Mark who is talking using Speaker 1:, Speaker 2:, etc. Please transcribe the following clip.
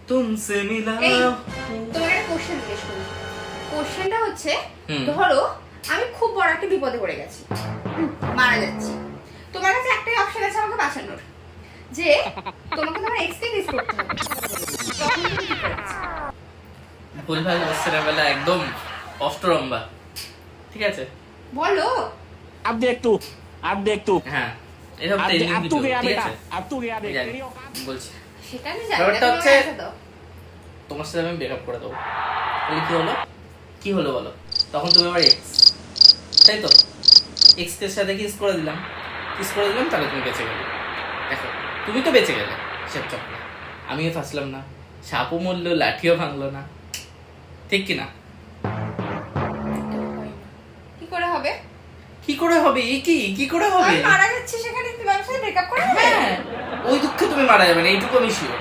Speaker 1: तुमसे मिला
Speaker 2: তোমাকে একটা কোশ্চেন জিজ্ঞেস করি। কোশ্চেনটা হচ্ছে, ধরো আমি খুব বড় একটা বিপদে পড়ে গেছি, মারা যাচ্ছি। তোমার কাছে একটাই অপশন আছে আমাকে বাঁচানোর, যে তোমাকে তোমার এক্সকে কিস করতে হবে। তখন তুমি কি করবে?
Speaker 1: ভুলভাল কোশ্চেনের বেলা একদম অষ্টরম্বা। ঠিক আছে,
Speaker 2: বলো।
Speaker 3: अब देख तू
Speaker 1: হ্যাঁ এরকম ট্রেনিং
Speaker 3: अब तू गया
Speaker 1: ঠিক
Speaker 3: बेटा
Speaker 1: আছে
Speaker 3: अब तू गया देख
Speaker 1: জানি,
Speaker 3: तेरी औकात
Speaker 1: বলছি
Speaker 2: সেটা আমি জানি না,
Speaker 1: ব্যাপারটা
Speaker 2: তুমি
Speaker 1: হচ্ছে-
Speaker 2: আমাকে answer দাও।
Speaker 1: তোমার সাথে আমি ব্রেকআপ করে দেবো। তাহলে কি হলো বলো? তখন তুমি আমার এক্স, তাই তো? এক্স এর সাথে কিস করে দিলাম, তাহলে তুমি বেঁচে গেলে। দেখো তুমি তো বেঁচে গেলে সব চক্রে, আমিও ফাঁসলাম না, সাপও মরলো লাঠিও ভাঙলো না, ঠিক কি না?
Speaker 2: কি করে হবে?
Speaker 1: কি করে হবে? কি করে হবে?
Speaker 2: আমি মারা যাচ্ছি, সেখানে তুমি আমার সাথে ব্রেকআপ করে নেবে?
Speaker 1: হ্যাঁ, ওই দুঃখে তুমি মারা যাবে না, এইটুকু আমি শিওর।